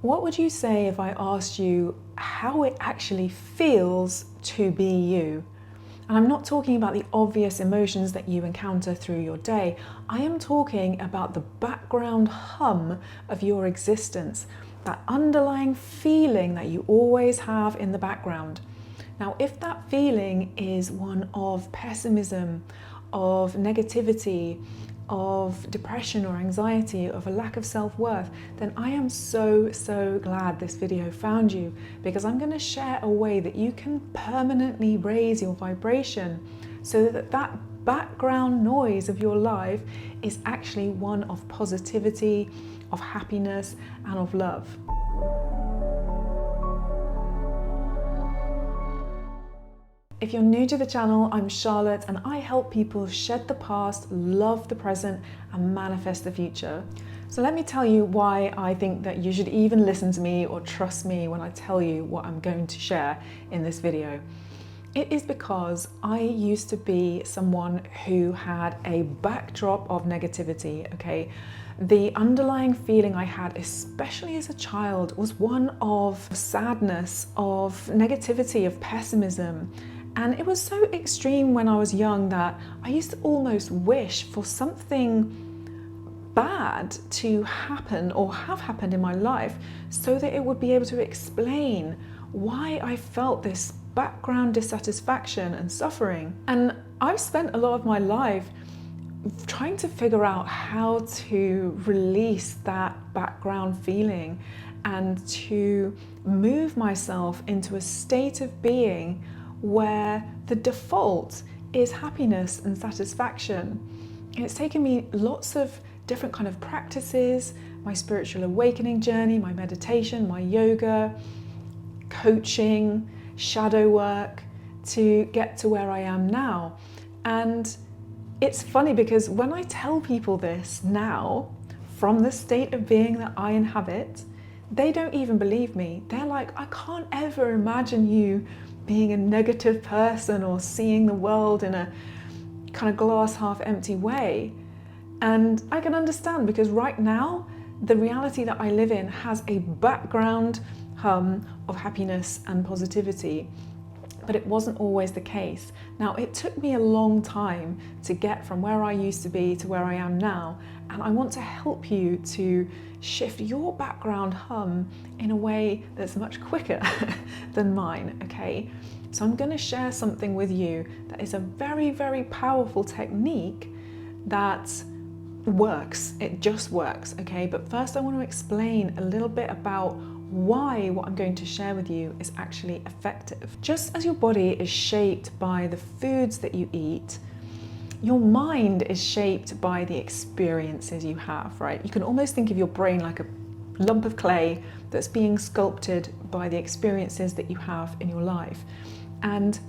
What would you say if I asked you how it actually feels to be you? And I'm not talking about the obvious emotions that you encounter through your day. I am talking about the background hum of your existence, that underlying feeling that you always have in the background. Now, if that feeling is one of pessimism, of negativity, of depression or anxiety, of a lack of self-worth, then I am so glad this video found you, because I'm going to share a way that you can permanently raise your vibration so that that background noise of your life is actually one of positivity, of happiness, and of love. If you're new to the channel, I'm Charlotte and I help people shed the past, love the present, and manifest the future. So let me tell you why I think that you should even listen to me or trust me when I tell you what I'm going to share in this video. It is because I used to be someone who had a backdrop of negativity, okay? The underlying feeling I had, especially as a child, was one of sadness, of negativity, of pessimism. And it was so extreme when I was young that I used to almost wish for something bad to happen or have happened in my life so that it would be able to explain why I felt this background dissatisfaction and suffering. And I've spent a lot of my life trying to figure out how to release that background feeling and to move myself into a state of being where the default is happiness and satisfaction. And it's taken me lots of different kind of practices, my spiritual awakening journey, my meditation, my yoga, coaching, shadow work, to get to where I am now. And it's funny because when I tell people this now, from the state of being that I inhabit, they don't even believe me. They're like, I can't ever imagine you being a negative person or seeing the world in a kind of glass half empty way. And I can understand, because right now, the reality that I live in has a background hum of happiness and positivity, but it wasn't always the case. Now, it took me a long time to get from where I used to be to where I am now, and I want to help you to shift your background hum in a way that's much quicker than mine, okay? So I'm going to share something with you that is a very powerful technique that works. It just works, okay? But first I want to explain a little bit about why what I'm going to share with you is actually effective. Just as your body is shaped by the foods that you eat, your mind is shaped by the experiences you have, right? You can almost think of your brain like a lump of clay that's being sculpted by the experiences that you have in your life. And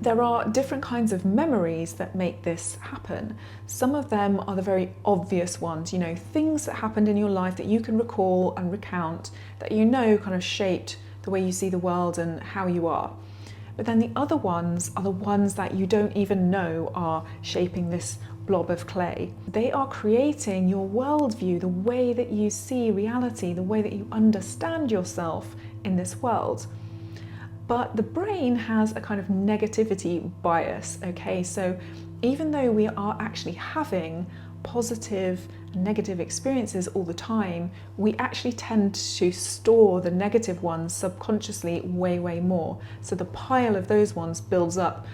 there are different kinds of memories that make this happen. Some of them are the very obvious ones, you know, things that happened in your life that you can recall and recount, that you know kind of shaped the way you see the world and how you are. But then the other ones are the ones that you don't even know are shaping this blob of clay. They are creating your worldview, the way that you see reality, the way that you understand yourself in this world. But the brain has a kind of negativity bias, okay? So even though we are actually having positive and negative experiences all the time, we actually tend to store the negative ones subconsciously way more. So the pile of those ones builds up,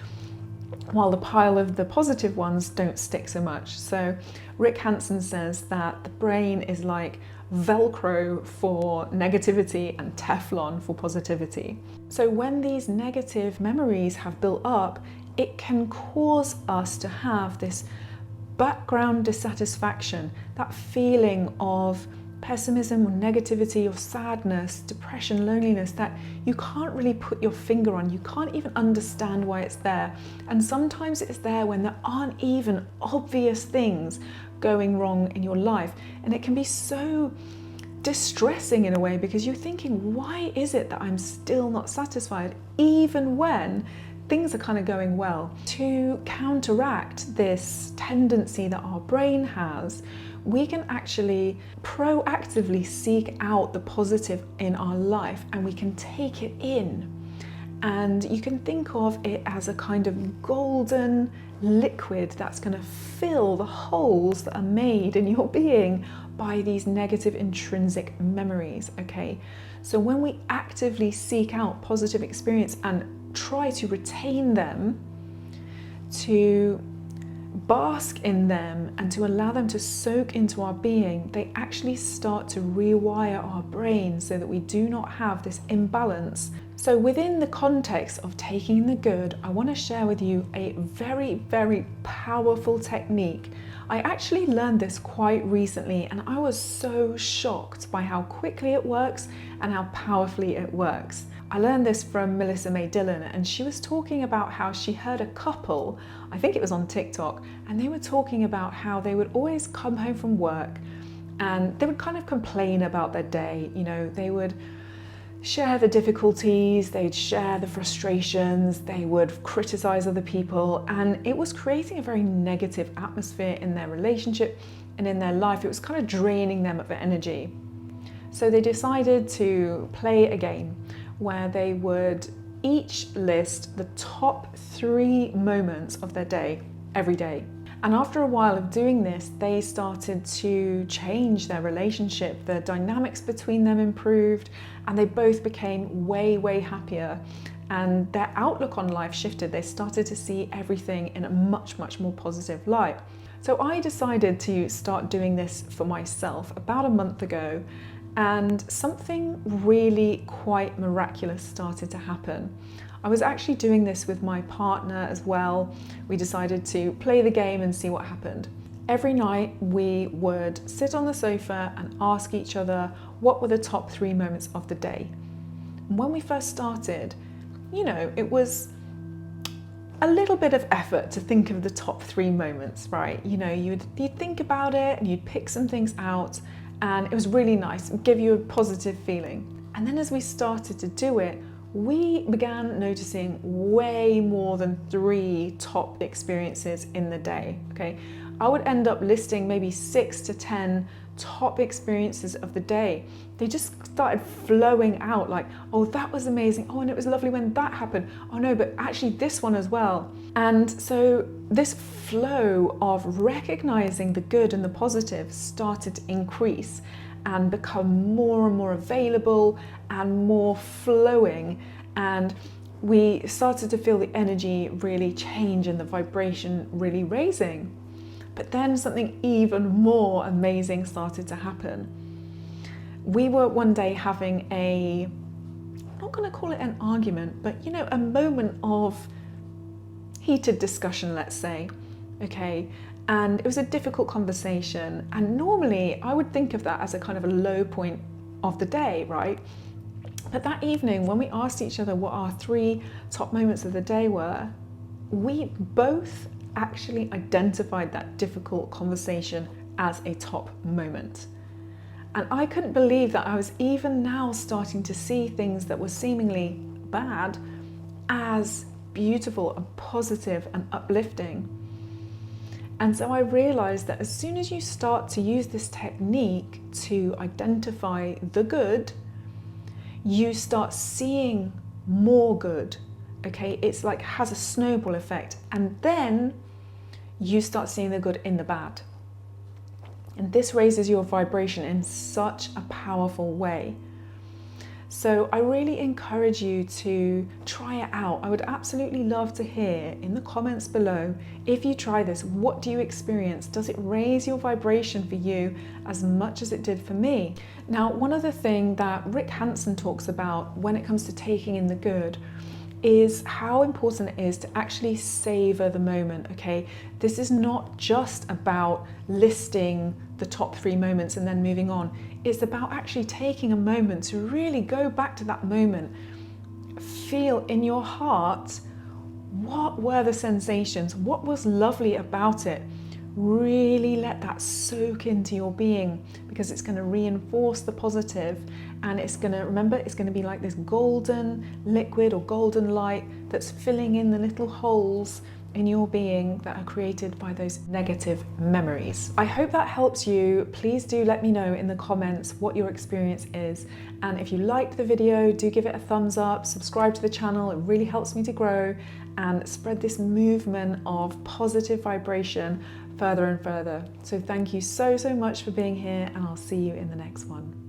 while the pile of the positive ones don't stick so much. So Rick Hanson says that the brain is like Velcro for negativity and Teflon for positivity. So when these negative memories have built up, it can cause us to have this background dissatisfaction, that feeling of pessimism or negativity or sadness, depression, loneliness that you can't really put your finger on. You can't even understand why it's there. And sometimes it's there when there aren't even obvious things going wrong in your life. And it can be so distressing in a way, because you're thinking, why is it that I'm still not satisfied even when things are kind of going well? To counteract this tendency that our brain has, we can actually proactively seek out the positive in our life, and we can take it in. And you can think of it as a kind of golden liquid that's going to fill the holes that are made in your being by these negative intrinsic memories, okay? So when we actively seek out positive experience and try to retain them, to bask in them and to allow them to soak into our being, they actually start to rewire our brain so that we do not have this imbalance. So within the context of taking the good, I want to share with you a very, very powerful technique. I actually learned this quite recently, and I was so shocked by how quickly it works and how powerfully it works. I learned this from Melissa May Dillon, and she was talking about how she heard a couple, I think it was on TikTok, and they were talking about how they would always come home from work and they would kind of complain about their day. You know, they would share the difficulties, they'd share the frustrations, they would criticize other people, and it was creating a very negative atmosphere in their relationship and in their life. It was kind of draining them of energy. So they decided to play a game where they would each list the top 3 moments of their day every day. And after a while of doing this, they started to change their relationship. The dynamics between them improved, and they both became way, way happier. And their outlook on life shifted. They started to see everything in a much, much more positive light. So I decided to start doing this for myself about a month ago, and something really quite miraculous started to happen. I was actually doing this with my partner as well. We decided to play the game and see what happened. Every night we would sit on the sofa and ask each other what were the top 3 moments of the day. And when we first started, you know, it was a little bit of effort to think of the top 3 moments, right? You know, you'd think about it and you'd pick some things out, and it was really nice, give you a positive feeling. And then as we started to do it, we began noticing way more than 3 top experiences in the day, okay? I would end up listing maybe 6 to 10 top experiences of the day. They just started flowing out like, oh, that was amazing. Oh, and it was lovely when that happened. Oh no, but actually this one as well. And so this flow of recognizing the good and the positive started to increase and become more and more available and more flowing. And we started to feel the energy really change and the vibration really raising. But then something even more amazing started to happen. We were one day having I'm not going to call it an argument, but you know, a moment of heated discussion, let's say, okay? And it was a difficult conversation. And normally I would think of that as a kind of a low point of the day, right? But that evening, when we asked each other what our 3 top moments of the day were, we both actually identified that difficult conversation as a top moment. And I couldn't believe that I was even now starting to see things that were seemingly bad as beautiful and positive and uplifting. And so I realized that as soon as you start to use this technique to identify the good, you start seeing more good, okay? It's like has a snowball effect, and then you start seeing the good in the bad. And this raises your vibration in such a powerful way. So I really encourage you to try it out. I would absolutely love to hear in the comments below, if you try this, what do you experience? Does it raise your vibration for you as much as it did for me? Now, one other thing that Rick Hanson talks about when it comes to taking in the good is how important it is to actually savor the moment, okay? This is not just about listing the top 3 moments and then moving on. It's about actually taking a moment to really go back to that moment, feel in your heart, what were the sensations? What was lovely about it? Really let that soak into your being, because it's going to reinforce the positive, and it's going to, remember, it's going to be like this golden liquid or golden light that's filling in the little holes in your being that are created by those negative memories. I hope that helps you. Please do let me know in the comments what your experience is. And if you liked the video, do give it a thumbs up, subscribe to the channel. It really helps me to grow and spread this movement of positive vibration further and further. So thank you so much for being here, and I'll see you in the next one.